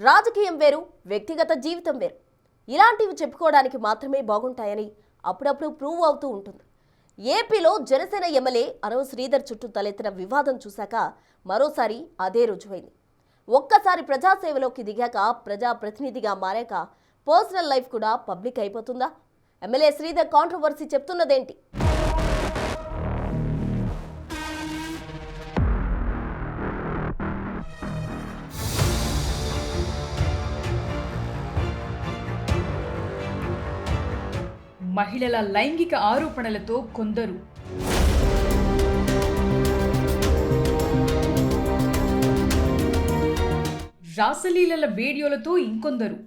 రాజకీయం వేరు, వ్యక్తిగత జీవితం వేరు. ఇలాంటివి చెప్పుకోవడానికి మాత్రమే బాగుంటాయని అప్పుడప్పుడు ప్రూవ్ అవుతూ ఉంటుంది. ఏపీలో జనసేన ఎమ్మెల్యే అరవ శ్రీధర్ చుట్టూ తలెత్తిన వివాదం చూశాక మరోసారి అదే రుజువైంది. ఒక్కసారి ప్రజాసేవలోకి దిగాక, ప్రజాప్రతినిధిగా మారాక పర్సనల్ లైఫ్ కూడా పబ్లిక్ అయిపోతుందా? ఎమ్మెల్యే శ్రీధర్ కాంట్రవర్సీ చెప్తున్నదేంటి? మహిళల లైంగిక ఆరోపణలతో కొందరు, రాసలీలల వీడియోలతో ఇంకొందరు,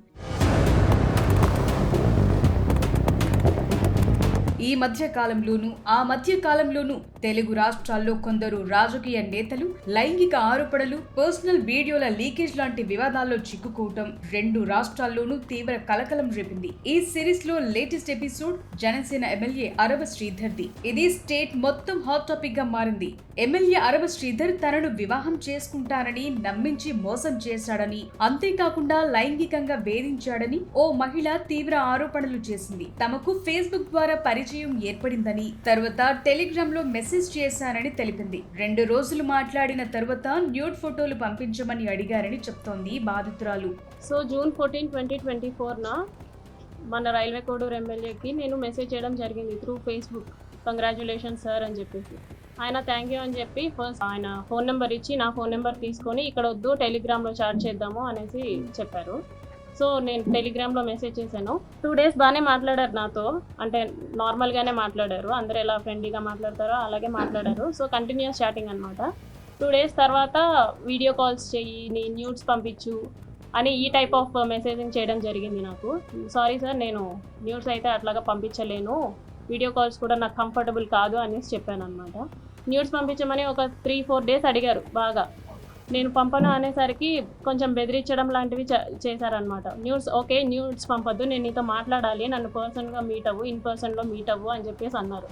ఈ మధ్య కాలంలోనూ ఆ మధ్య కాలంలోనూ తెలుగు రాష్ట్రాల్లో కొందరు రాజకీయ నేతలు లైంగిక ఆరోపణలు, పర్సనల్ వీడియోల లీకేజ్ లాంటి వివాదాల్లో చిక్కుకోవటం రెండు రాష్ట్రాల్లోనూ తీవ్ర కలకలం రేపింది. ఈ సిరీస్ లో లేటెస్ట్ ఎపిసోడ్ జనసేన ఎమ్మెల్యే అరవ శ్రీధర్ది. ఇది స్టేట్ మొత్తం హాట్ టాపిక్ గా మారింది. ఎమ్మెల్యే అరవ శ్రీధర్ తనను వివాహం చేసుకుంటానని నమ్మించి మోసం చేశాడని, అంతేకాకుండా లైంగికంగా వేధించాడని ఓ మహిళ తీవ్ర ఆరోపణలు చేసింది. తమకు ఫేస్బుక్ ద్వారా పరిచయం ఏర్పడిందని, తర్వాత టెలిగ్రామ్ లో మెసేజ్ చేశానని తెలిపింది. 2 రోజులు మాట్లాడిన తర్వాత న్యూడ్ ఫోటోలు పంపించమని అడిగారని చెప్తోంది బాధితురాలు. సో జూన్ 14, 2024 మన రైల్వే కోడూరు ఎమ్మెల్యేకి నేను మెసేజ్ చేయడం జరిగింది త్రూ ఫేస్బుక్. కంగ్రాచులేషన్స్ సార్ అని చెప్పేసి ఆయన థ్యాంక్ యూ అని చెప్పి ఫస్ట్ ఆయన ఫోన్ నెంబర్ ఇచ్చి నా ఫోన్ నెంబర్ తీసుకొని ఇక్కడ వద్దు టెలిగ్రామ్లో చాట్ చేద్దాము అనేసి చెప్పారు. సో నేను టెలిగ్రామ్లో మెసేజ్ చేశాను. 2 days బాగానే మాట్లాడారు నాతో, అంటే నార్మల్గానే మాట్లాడారు. అందరూ ఎలా ఫ్రెండ్లీగా మాట్లాడతారో అలాగే మాట్లాడారు. సో కంటిన్యూస్ చాటింగ్ అనమాట. 2 days తర్వాత వీడియో కాల్స్ చెయ్యి, నీ న్యూడ్స్ పంపించు అని ఈ టైప్ ఆఫ్ మెసేజింగ్ చేయడం జరిగింది నాకు. సారీ సార్, నేను న్యూడ్స్ అయితే అట్లాగా పంపించలేను, వీడియో కాల్స్ కూడా నాకు కంఫర్టబుల్ కాదు అనేసి చెప్పాను అనమాట. న్యూడ్స్ పంపించమని ఒక 3-4 days అడిగారు బాగా. నేను పంపను అనేసరికి కొంచెం బెదిరించడం లాంటివి చేశారనమాట. ఓకే న్యూడ్స్ పంపొద్దు, నేను నీతో మాట్లాడాలి, నన్ను పర్సన్గా మీట్ అవ్వు, ఇన్ పర్సన్లో మీట్ అవ్వు అని చెప్పేసి అన్నారు.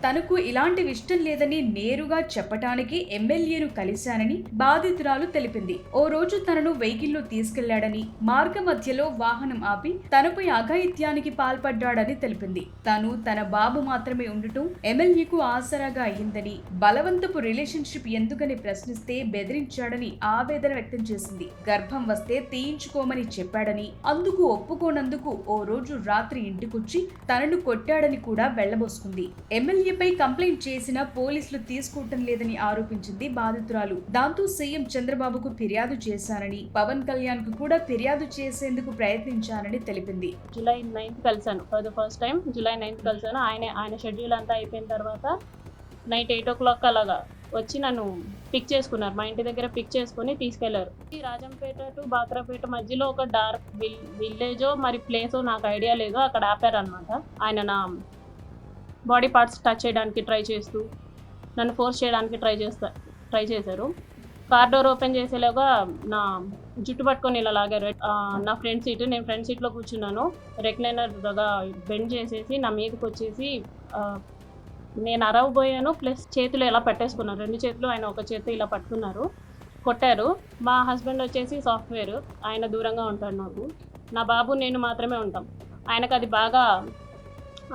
తనకు ఇలాంటివి ఇష్టం లేదని నేరుగా చెప్పటానికి ఎమ్మెల్యేను కలిశానని బాధితురాలు తెలిపింది. ఓ రోజు తనను వెహికల్లో తీసుకెళ్లాడని, మార్గ మధ్యలో వాహనం ఆపి తనపై అఘాయిత్యానికి పాల్పడ్డాడని తెలిపింది. తను తన బాబు మాత్రమే ఉండటం ఎమ్మెల్యేకు ఆసరాగా అయ్యిందని, బలవంతపు రిలేషన్షిప్ ఎందుకని ప్రశ్నిస్తే బెదిరించాడని ఆవేదన వ్యక్తం చేసింది. గర్భం వస్తే తీయించుకోమని చెప్పాడని, అందుకు ఒప్పుకోనందుకు ఓ రోజు రాత్రి ఇంటికొచ్చి తనను కొట్టాడని కూడా వెళ్లబోసుకుంది. ఎమ్మెల్యే పై కంప్లైంట్ చేసిన పోలీసులు తీసుకోవటం లేదని ఆరోపించింది బాధితురాలు. దాంతో సీఎం చంద్రబాబుకు ఫిర్యాదు చేశానని, పవన్ కళ్యాణ్ కు కూడా ఫిర్యాదు చేసేందుకు ప్రయత్నించానని తెలిపింది. July 9th కలిసాను, for the first time July 9th కలిసాను. ఆయన షెడ్యూల్ అంతా అయిపోయిన తర్వాత నైట్ 8 o'clock అలాగా వచ్చి నన్ను పిక్ చేసుకున్నారు. మా ఇంటి దగ్గర పిక్ చేసుకుని తీసుకెళ్లారు. రాజంపేట టు బాక్రాపేట మధ్యలో ఒక డార్క్ విలేజో మరి ప్లేసో నాకు ఐడియా లేదు, అక్కడ ఆపారనమాట. ఆయన నా బాడీ పార్ట్స్ టచ్ చేయడానికి ట్రై చేస్తూ, నన్ను ఫోర్స్ చేయడానికి ట్రై చేశారు. కార్ డోర్ ఓపెన్ చేసేలాగా నా జుట్టు పట్టుకొని ఇలా లాగారు. నా ఫ్రంట్ సీట్, నేను ఫ్రంట్ సీట్లో కూర్చున్నాను. రెక్లైనర్ దగ్గర బెండ్ చేసేసి నా మీదకి వచ్చేసి నేను అరవబోయాను, ప్లస్ చేతులు ఇలా పెట్టేసుకున్నారు. 2 చేతులు ఆయన ఒక చేతి ఇలా పట్టుకున్నారు, కొట్టారు. మా హస్బెండ్ వచ్చేసి సాఫ్ట్వేర్, ఆయన దూరంగా ఉంటాడు నాకు. నా బాబు నేను మాత్రమే ఉంటాం. ఆయనకు అది బాగా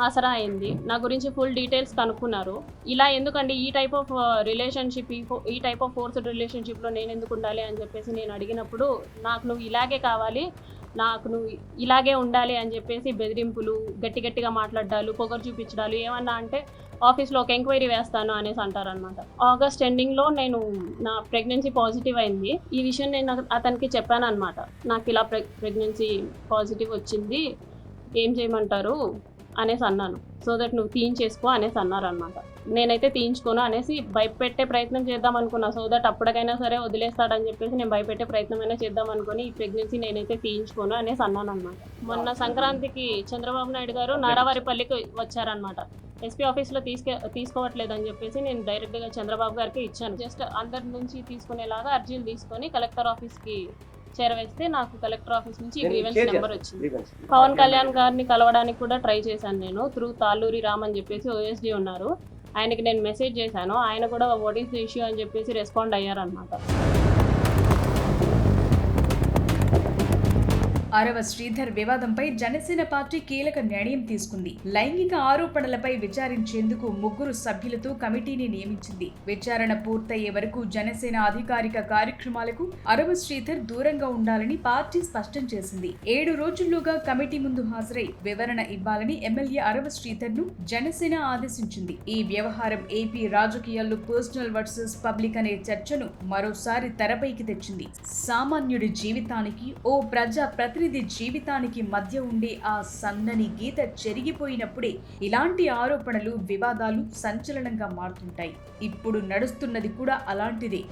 ఆసరా అయింది. నా గురించి ఫుల్ డీటెయిల్స్ కనుక్కున్నారు. ఇలా ఎందుకండి ఈ టైప్ ఆఫ్ రిలేషన్షిప్, ఈ టైప్ ఆఫ్ ఫోర్స్డ్ రిలేషన్షిప్లో నేను ఎందుకు ఉండాలి అని చెప్పేసి నేను అడిగినప్పుడు, నాకు నువ్వు ఇలాగే కావాలి, నాకు నువ్వు ఇలాగే ఉండాలి అని చెప్పేసి బెదిరింపులు, గట్టిగా మాట్లాడాలు, పొగరు చూపించడాలు, ఏమన్నా అంటే ఆఫీస్లో ఒక ఎంక్వైరీ వేస్తాను అనేసి అంటారనమాట. ఆగస్ట్ ఎండింగ్లో నేను నా ప్రెగ్నెన్సీ పాజిటివ్ అయింది. ఈ విషయం నేను అతనికి చెప్పాను అనమాట. నాకు ఇలా ప్రెగ్నెన్సీ పాజిటివ్ వచ్చింది, ఏం చేయమంటారు అనేసి అన్నాను. సో దట్ నువ్వు తీయించేసుకో అనేసి అన్నారనమాట. నేనైతే తీయించుకోను అనేసి భయపెట్టే ప్రయత్నం చేద్దాం అనుకున్నా. సో దట్ అప్పటికైనా సరే వదిలేస్తాడని చెప్పేసి నేను భయపెట్టే ప్రయత్నమైనా చేద్దాం అనుకుని ఈ ప్రెగ్నెన్సీ నేనైతే తీయించుకోను అనేసి అన్నాను అనమాట. మొన్న సంక్రాంతికి చంద్రబాబు నాయుడు గారు నారావారిపల్లికి వచ్చారనమాట. ఎస్పీ ఆఫీస్లో తీసుకోవట్లేదని చెప్పేసి నేను డైరెక్ట్గా చంద్రబాబు గారికి ఇచ్చాను. జస్ట్ అందరి నుంచి తీసుకునేలాగా అర్జీలు తీసుకొని కలెక్టర్ ఆఫీస్కి చేరవేస్తే నాకు కలెక్టర్ ఆఫీస్ నుంచి గ్రీవెన్స్ నెంబర్ వచ్చింది. పవన్ కళ్యాణ్ గారిని కలవడానికి కూడా ట్రై చేశాను నేను, త్రూ తాళ్ళూరి రామ్ అని చెప్పేసి OSD ఉన్నారు. ఆయనకి నేను మెసేజ్ చేశాను. ఆయన కూడా వాట్ ఈస్ ది ఇష్యూ అని చెప్పేసి రెస్పాండ్ అయ్యారనమాట. అరవ శ్రీధర్ వివాదంపై జనసేన పార్టీ కీలక నిర్ణయం తీసుకుంది. లైంగిక ఆరోపణలపై విచారించేందుకు 3 సభ్యులతో కమిటీని నియమించింది. విచారణ పూర్తయ్యే వరకు జనసేన అధికారిక కార్యక్రమాలకు అరవ శ్రీధర్ దూరంగా ఉండాలని పార్టీ స్పష్టం చేసింది. 7 రోజుల్లోగా కమిటీ ముందు హాజరై వివరణ ఇవ్వాలని ఎమ్మెల్యే అరవ శ్రీధర్ ను జనసేన ఆదేశించింది. ఈ వ్యవహారం ఏపీ రాజకీయాల్లో పర్సనల్ వర్సెస్ పబ్లిక్ అనే చర్చను మరోసారి తెరపైకి తెచ్చింది. సామాన్యుడి జీవితానికి ఓ ప్రజా ప్రతినిధి జీవితానికి మధ్య ఉండే ఆ సన్నని గీత చెరిగిపోయినప్పుడే ఇలాంటి ఆరోపణలు, వివాదాలు సంచలనంగా మారుతుంటాయి. ఇప్పుడు నడుస్తున్నది కూడా అలాంటిదే.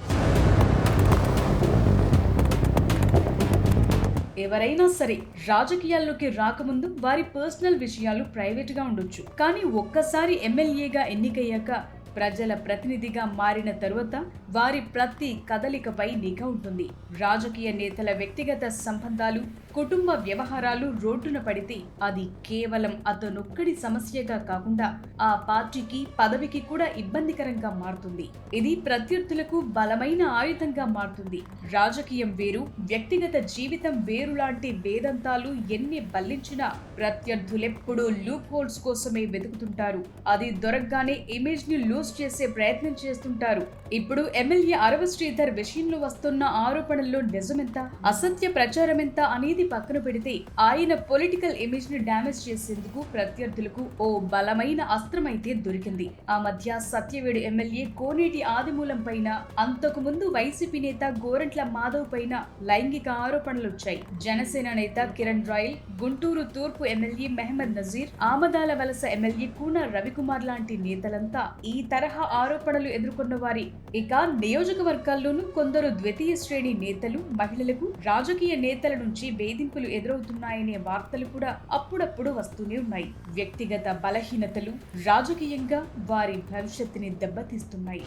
ఎవరైనా సరే రాజకీయాల్లోకి రాకముందు వారి పర్సనల్ విషయాలు ప్రైవేట్గా ఉండొచ్చు. కానీ ఒక్కసారి ఎమ్మెల్యేగా ఎన్నికయ్యాక, ప్రజల ప్రతినిధిగా మారిన తరువాత వారి ప్రతి కదలికపై నిఘా ఉంటుంది. రాజకీయ నేతల వ్యక్తిగత సంబంధాలు, కుటుంబ వ్యవహారాలు రోడ్డున పడితే అది కేవలం అతనొక్కడి సమస్యగా కాకుండా ఆ పార్టీకి, పదవికి కూడా ఇబ్బందికరంగా మారుతుంది. ఇది ప్రత్యర్థులకు బలమైన ఆయుధంగా మారుతుంది. రాజకీయం వేరు, వ్యక్తిగత జీవితం వేరు లాంటి వేదాంతాలు ఎన్ని బల్లించినా ప్రత్యర్థులెప్పుడూ లూప్ హోల్స్ కోసమే వెతుకుతుంటారు. అది దొరకగానే ఇమేజ్ ని లూజ్ చేసే ప్రయత్నం చేస్తుంటారు. ఇప్పుడు ఎమ్మెల్యే అరవ శ్రీధర్ విషయంలో వస్తున్న ఆరోపణల్లో నిజమెంత, అసత్య ప్రచారం ఎంత అనేది పక్కన పెడితే ఆయన పొలిటికల్ ఇమేజ్ ని డ్యామేజ్ చేసేందుకు ప్రత్యర్థులకు ఓ బలమైన అస్త్రమైతే దొరికింది. ఆ మధ్య సత్యవేడు ఎమ్మెల్యే కోనేటి ఆదిమూలం పైన, అంతకు ముందు వైసీపీ నేత గోరంట్ల మాధవ్ పైన లైంగిక ఆరోపణలు వచ్చాయి. జనసేన నేత కిరణ్ రాయల్, గుంటూరు తూర్పు ఎమ్మెల్యే మెహమ్మద్ నజీర్, ఆమదాల వలస ఎమ్మెల్యే కూన రవికుమార్ లాంటి నేతలంతా ఈ తరహా ఆరోపణలు ఎదుర్కొన్న వారి. ఇక నియోజకవర్గాల్లోనూ కొందరు ద్వితీయ శ్రేణి నేతలు, మహిళలకు రాజకీయ నేతల నుంచి వేధింపులు ఎదురవుతున్నాయనే వార్తలు కూడా అప్పుడప్పుడు వస్తూనే ఉన్నాయి. వ్యక్తిగత బలహీనతలు రాజకీయంగా వారి భవిష్యత్తుని దెబ్బతీస్తున్నాయి.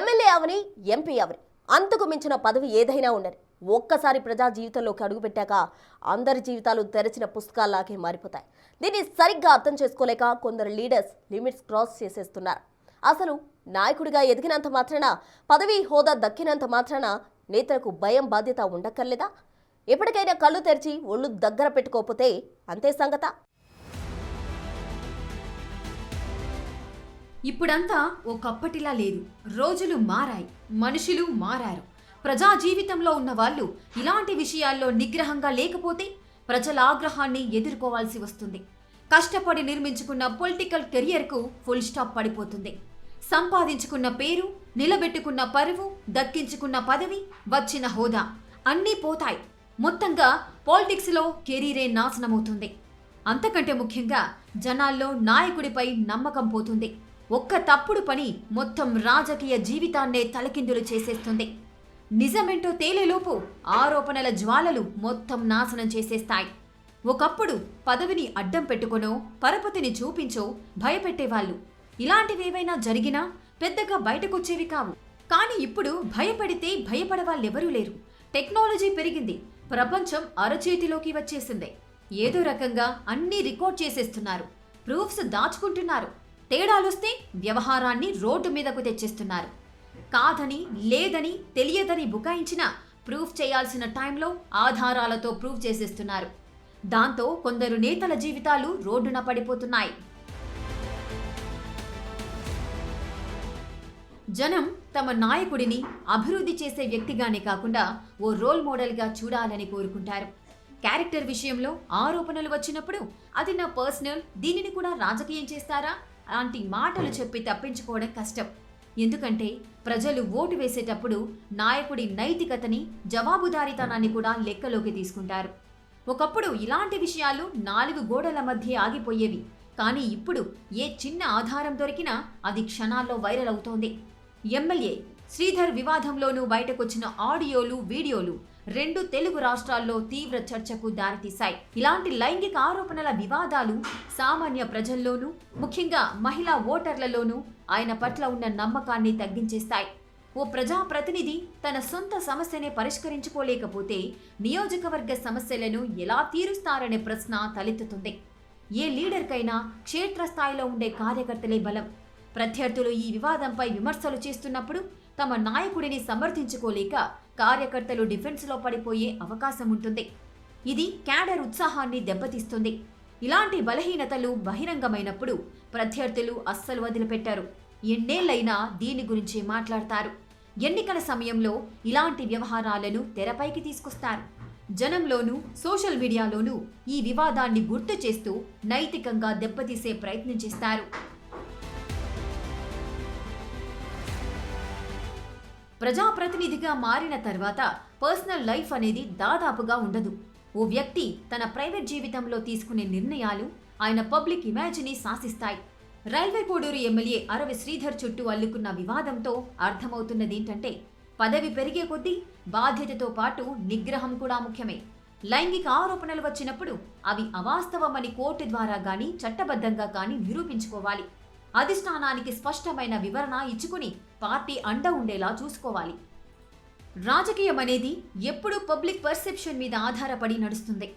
ఎమ్మెల్యే అవని, ఎంపీ అవని, అంతకు మించిన పదవి ఏదైనా ఉండని ఒక్కసారి ప్రజా జీవితంలోకి అడుగుపెట్టాక అందరి జీవితాలు తెరచిన పుస్తకాల్లాగే మారిపోతాయి. దీన్ని సరిగ్గా అర్థం చేసుకోలేక కొందరు లీడర్స్ లిమిట్స్ క్రాస్ చేసేస్తున్నారు. అసలు నాయకుడిగా ఎదిగినంత మాత్రాన, పదవి హోదా దక్కినంత మాత్రాన నేతలకు భయం, బాధ్యత ఉండక్కర్లేదా? ఎప్పటికైనా కళ్ళు తెరిచి ఒళ్ళు దగ్గర పెట్టుకోకపోతే అంతే సంగత. ఇప్పుడంతా ఒకప్పటిలా లేదు. రోజులు మారాయి, మనుషులు మారారు. ప్రజా జీవితంలో ఉన్న వాళ్ళు ఇలాంటి విషయాల్లో నిగ్రహంగా లేకపోతే ప్రజల ఆగ్రహాన్ని ఎదుర్కోవాల్సి వస్తుంది. కష్టపడి నిర్మించుకున్న పొలిటికల్ కెరియర్కు ఫుల్ స్టాప్ పడిపోతుంది. సంపాదించుకున్న పేరు, నిలబెట్టుకున్న పరువు, దక్కించుకున్న పదవి, వచ్చిన హోదా అన్నీ పోతాయి. మొత్తంగా పాలిటిక్స్లో కెరీరే నాశనమవుతుంది. అంతకంటే ముఖ్యంగా జనాల్లో నాయకుడిపై నమ్మకం పోతుంది. ఒక్క తప్పుడు పని మొత్తం రాజకీయ జీవితాన్నే తలకిందులు చేసేస్తుంది. నిజమేంటో తేలేలోపు ఆరోపణల జ్వాలలు మొత్తం నాశనం చేసేస్తాయి. ఒకప్పుడు పదవిని అడ్డం పెట్టుకొనో, పరపతిని చూపించో భయపెట్టేవాళ్ళు. ఇలాంటివేవైనా జరిగినా పెద్దగా బయటకొచ్చేవి కావు. కానీ ఇప్పుడు భయపడితే భయపడవాళ్ళెవరూ లేరు. టెక్నాలజీ పెరిగింది, ప్రపంచం అరచేతిలోకి వచ్చేసింది. ఏదో రకంగా అన్నీ రికార్డ్ చేసేస్తున్నారు, ప్రూఫ్స్ దాచుకుంటున్నారు. తేడాలొస్తే వ్యవహారాన్ని రోడ్డు మీదకు తెచ్చేస్తున్నారు. కాదని, లేదని, తెలియదని బుకాయించినా ప్రూఫ్ చేయాల్సిన టైంలో ఆధారాలతో ప్రూఫ్ చేసేస్తున్నారు. దాంతో కొందరు నేతల జీవితాలు రోడ్డున పడిపోతున్నాయి. జనం తమ నాయకుడిని అభివృద్ధి చేసే వ్యక్తిగానే కాకుండా ఓ రోల్ మోడల్గా చూడాలని కోరుకుంటారు. క్యారెక్టర్ విషయంలో ఆరోపణలు వచ్చినప్పుడు అది నా పర్సనల్, దీనిని కూడా రాజకీయం చేస్తారా లాంటి మాటలు చెప్పి తప్పించుకోవడం కష్టం. ఎందుకంటే ప్రజలు ఓటు వేసేటప్పుడు నాయకుడి నైతికతని, జవాబుదారీతనాన్ని కూడా లెక్కలోకి తీసుకుంటారు. ఒకప్పుడు ఇలాంటి విషయాలు 4 గోడల మధ్య ఆగిపోయేవి. కానీ ఇప్పుడు ఏ చిన్న ఆధారం దొరికినా అది క్షణాల్లో వైరల్ అవుతోంది. ఎమ్మెల్యే శ్రీధర్ వివాదంలోనూ బయటకొచ్చిన ఆడియోలు, వీడియోలు 2 తెలుగు రాష్ట్రాల్లో తీవ్ర చర్చకు దారితీశాయి. ఇలాంటి లైంగిక ఆరోపణల వివాదాలు సామాన్య ప్రజల్లోనూ, ముఖ్యంగా మహిళా ఓటర్లలోనూ ఆయన పట్ల ఉన్న నమ్మకాన్ని తగ్గించేస్తాయి. ఓ ప్రజాప్రతినిధి తన సొంత సమస్యనే పరిష్కరించుకోలేకపోతే నియోజకవర్గ సమస్యలను ఎలా తీరుస్తారనే ప్రశ్న తలెత్తుతుంది. ఏ లీడర్కైనా క్షేత్రస్థాయిలో ఉండే కార్యకర్తలే బలం. ప్రత్యర్థులు ఈ వివాదంపై విమర్శలు చేస్తున్నప్పుడు తమ నాయకుడిని సమర్థించుకోలేక కార్యకర్తలు డిఫెన్స్లో పడిపోయే అవకాశం ఉంటుంది. ఇది క్యాడర్ ఉత్సాహాన్ని దెబ్బతీస్తుంది. ఇలాంటి బలహీనతలు బహిరంగమైనప్పుడు ప్రత్యర్థులు అస్సలు వదిలిపెట్టారు. ఎన్నేళ్లైనా దీని గురించి మాట్లాడతారు. ఎన్నికల సమయంలో ఇలాంటి వ్యవహారాలను తెరపైకి తీసుకొస్తారు. జనంలోనూ సోషల్ మీడియాలోనూ ఈ వివాదాన్ని గుర్తు చేస్తూ నైతికంగా దెబ్బతీసే ప్రయత్నం చేస్తారు. ప్రజాప్రతినిధిగా మారిన తర్వాత పర్సనల్ లైఫ్ అనేది దాదాపుగా ఉండదు. ఓ వ్యక్తి తన ప్రైవేట్ జీవితంలో తీసుకునే నిర్ణయాలు ఆయన పబ్లిక్ ఇమేజ్ని శాసిస్తాయి. రైల్వే కోడూరు ఎమ్మెల్యే అరవి శ్రీధర్ చుట్టూ అల్లుకున్న వివాదంతో అర్థమవుతున్నదేంటంటే, పదవి పెరిగే కొద్దీ బాధ్యతతో పాటు నిగ్రహం కూడా ముఖ్యమే. లైంగిక ఆరోపణలు వచ్చినప్పుడు అవి అవాస్తవమని కోర్టు ద్వారా గాని చట్టబద్ధంగా గాని నిరూపించుకోవాలి. అధిష్టానానికి స్పష్టమైన వివరణ ఇచ్చుకుని పార్టీ అండ ఉండేలా చూసుకోవాలి. రాజకీయం అనేది ఎప్పుడూ పబ్లిక్ పర్సెప్షన్ మీద ఆధారపడి నడుస్తుంది.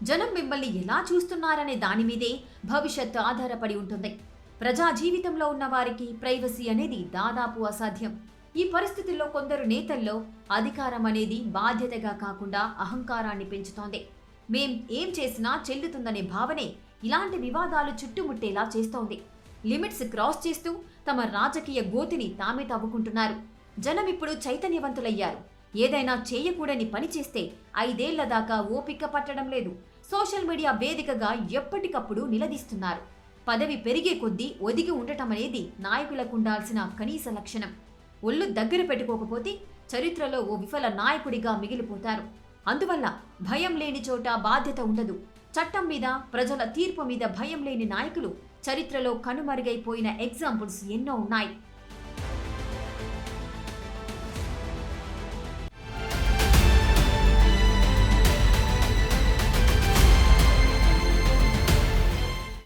జనం మిమ్మల్ని ఎలా చూస్తున్నారనే దాని మీదే భవిష్యత్తు ఆధారపడి ఉంటుంది. ప్రజా జీవితంలో ఉన్న వారికి ప్రైవసీ అనేది దాదాపు అసాధ్యం. ఈ పరిస్థితుల్లో కొందరు నేతల్లో అధికారం అనేది బాధ్యతగా కాకుండా అహంకారాన్ని పెంచుతోంది. ఏం చేసినా చెల్లుతుందనే భావనే ఇలాంటి వివాదాలు చుట్టుముట్టేలా చేస్తోంది. లిమిట్స్ క్రాస్ చేస్తూ తమ రాజకీయ గోతిని తామే తవ్వుకుంటున్నారు. జనం ఇప్పుడు చైతన్యవంతులయ్యారు. ఏదైనా చేయకూడని పని చేస్తే 5 ఏళ్ల దాకా ఓపిక పట్టడం లేదు. సోషల్ మీడియా వేదికగా ఎప్పటికప్పుడు నిలదీస్తున్నారు. పదవి పెరిగే కొద్దీ ఒదిగి ఉండటం అనేది నాయకులకు ఉండాల్సిన కనీస లక్షణం. ఒళ్ళు దగ్గర పెట్టుకోకపోతే చరిత్రలో ఓ విఫల నాయకుడిగా మిగిలిపోతారు. అందువల్ల భయం లేని చోట బాధ్యత ఉండదు. చట్టం మీద, ప్రజల తీర్పు మీద భయం లేని నాయకులు చరిత్రలో కనుమరుగైపోయిన ఎగ్జాంపుల్స్ ఎన్నో ఉన్నాయి.